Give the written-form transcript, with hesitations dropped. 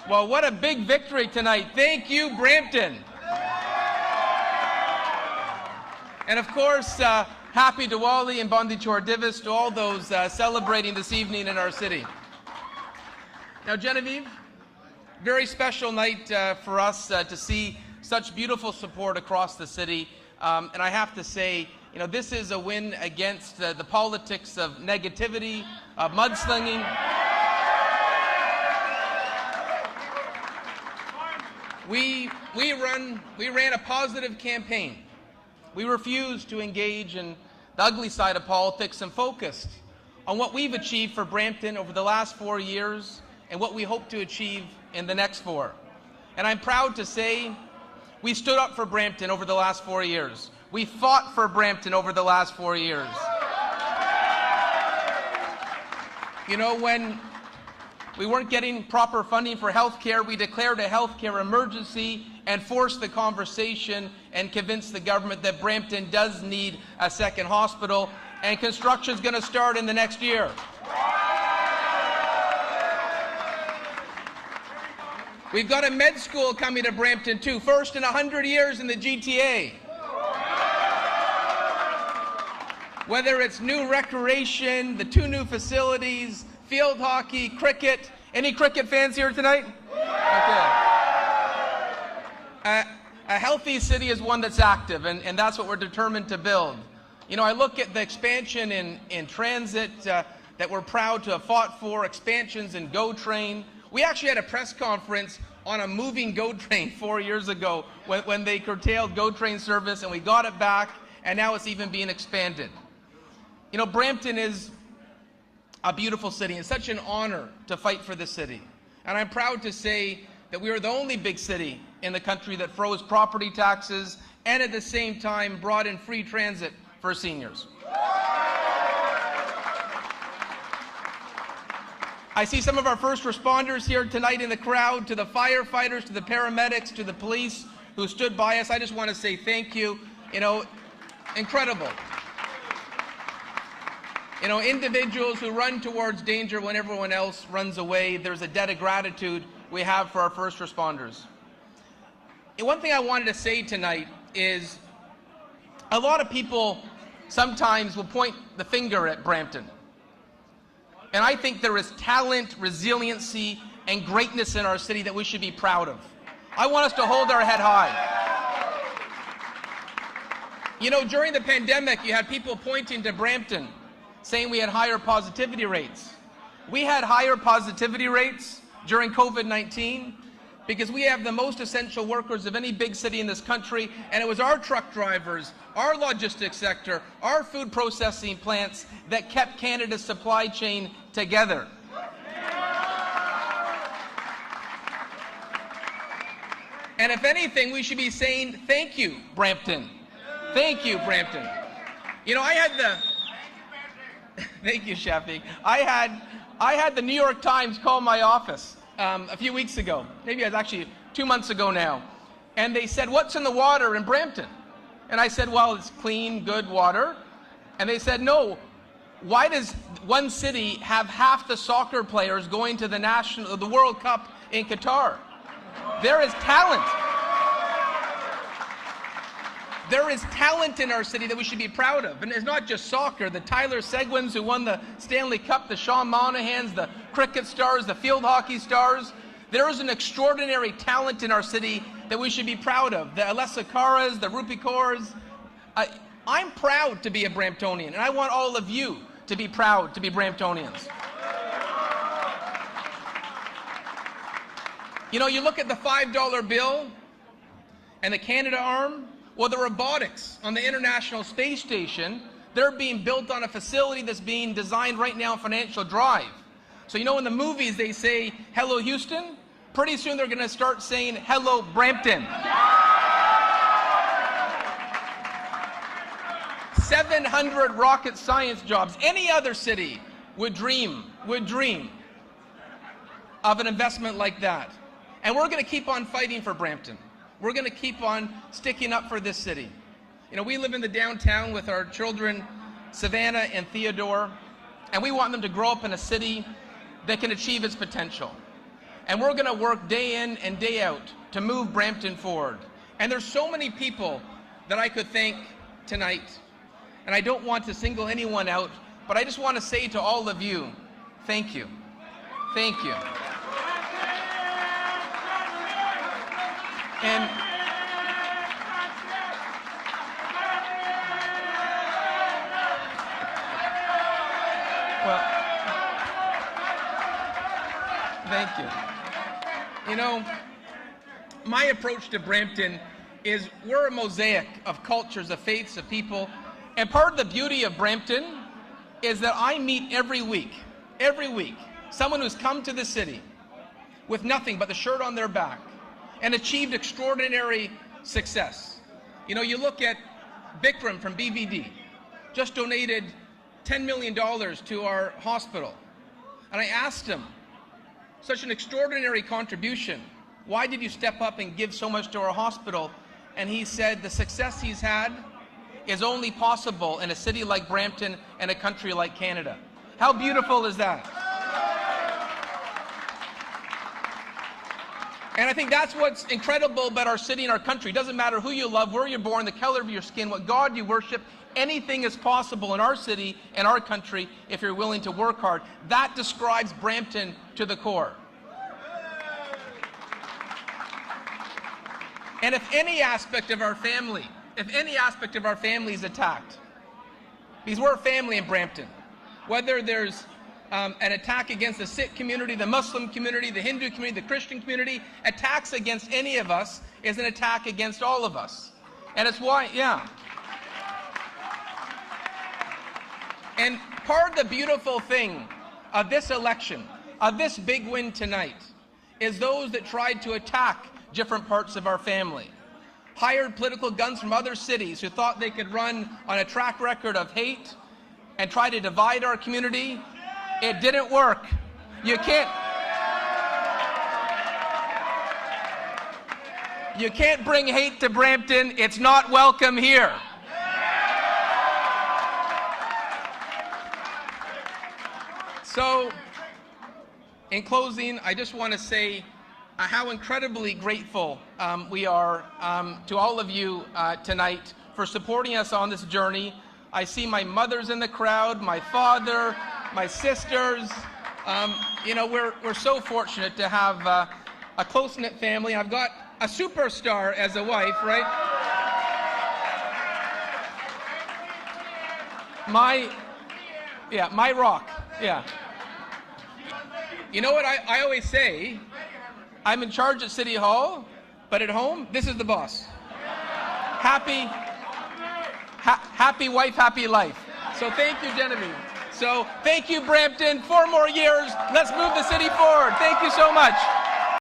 Well, what a big victory tonight. Thank you, Brampton. And of course, happy Diwali and Bandi Chor Divas to all those celebrating this evening in our city. Now, Genevieve, very special night for us to see such beautiful support across the city. And I have to say, you know, this is a win against the politics of negativity, of mudslinging. We ran a positive campaign. We refused to engage in the ugly side of politics and focused on what we've achieved for Brampton over the last 4 years and what we hope to achieve in the next 4. And I'm proud to say we stood up for Brampton over the last 4 years. We fought for Brampton over the last 4 years. You know, when we weren't getting proper funding for health care, we declared a health care emergency and forced the conversation and convinced the government that Brampton does need a second hospital, and construction is going to start in the next year. We've got a med school coming to Brampton too, first in 100 years in the GTA. Whether it's new recreation, the 2 new facilities, field hockey, cricket. Any cricket fans here tonight? Okay. A healthy city is one that's active, and that's what we're determined to build. You know, I look at the expansion in transit that we're proud to have fought for, expansions in GO Train. We actually had a press conference on a moving GO Train 4 years ago when they curtailed GO Train service, and we got it back, and now it's even being expanded. You know, Brampton is a beautiful city. It's such an honor to fight for this city. And I'm proud to say that we are the only big city in the country that froze property taxes and at the same time brought in free transit for seniors. I see some of our first responders here tonight in the crowd, to the firefighters, to the paramedics, to the police who stood by us. I just want to say thank you. You know, incredible. You know, individuals who run towards danger when everyone else runs away. There's a debt of gratitude we have for our first responders. And one thing I wanted to say tonight is a lot of people sometimes will point the finger at Brampton. And I think there is talent, resiliency, and greatness in our city that we should be proud of. I want us to hold our head high. You know, during the pandemic, you had people pointing to Brampton, saying we had higher positivity rates. We had higher positivity rates during COVID-19 because we have the most essential workers of any big city in this country, and it was our truck drivers, our logistics sector, our food processing plants that kept Canada's supply chain together. And if anything, we should be saying, thank you, Brampton. Thank you, Brampton. You know, I had the... Thank you, Shafi. I had the New York Times call my office a few weeks ago. Maybe it was actually 2 months ago now. And they said, what's in the water in Brampton? And I said, well, it's clean, good water. And they said, no, why does one city have half the soccer players going to the World Cup in Qatar? There is talent. There is talent in our city that we should be proud of. And it's not just soccer. The Tyler Seguins who won the Stanley Cup, the Sean Monahans, the cricket stars, the field hockey stars. There is an extraordinary talent in our city that we should be proud of. The Alessa Caras, the Rupi Kaurs. I'm proud to be a Bramptonian, and I want all of you to be proud to be Bramptonians. You know, you look at the $5 bill and the Canada arm. Well, the robotics on the International Space Station, they're being built on a facility that's being designed right now in Financial Drive. So you know in the movies they say, hello Houston? Pretty soon they're going to start saying, hello Brampton. 700 rocket science jobs. Any other city would dream of an investment like that. And we're going to keep on fighting for Brampton. We're going to keep on sticking up for this city. You know, we live in the downtown with our children, Savannah and Theodore, and we want them to grow up in a city that can achieve its potential. And we're going to work day in and day out to move Brampton forward. And there's so many people that I could thank tonight. And I don't want to single anyone out, but I just want to say to all of you, thank you. Thank you. And well, thank you. You know, my approach to Brampton is we're a mosaic of cultures, of faiths, of people. And part of the beauty of Brampton is that I meet every week, someone who's come to the city with nothing but the shirt on their back and achieved extraordinary success. You know, you look at Bikram from BVD, just donated $10 million to our hospital. And I asked him, such an extraordinary contribution, why did you step up and give so much to our hospital? And he said the success he's had is only possible in a city like Brampton and a country like Canada. How beautiful is that? And I think that's what's incredible about our city and our country. It doesn't matter who you love, where you're born, the color of your skin, what God you worship, anything is possible in our city and our country if you're willing to work hard. That describes Brampton to the core. And if any aspect of our family is attacked, because we're a family in Brampton, whether there's an attack against the Sikh community, the Muslim community, the Hindu community, the Christian community, attacks against any of us is an attack against all of us. And it's why, And part of the beautiful thing of this election, of this big win tonight, is those that tried to attack different parts of our family. Hired political guns from other cities who thought they could run on a track record of hate and try to divide our community. It didn't work. You can't bring hate to Brampton. It's not welcome here. So, in closing, I just want to say how incredibly grateful we are to all of you tonight for supporting us on this journey. I see my mother's in the crowd, my father, my sisters. You know, we're so fortunate to have a close-knit family. I've got a superstar as a wife, right? My rock, yeah. You know what I always say? I'm in charge at City Hall, but at home, this is the boss. Happy wife, happy life. So thank you, Genevieve. So thank you, Brampton. 4 more years. Let's move the city forward. Thank you so much.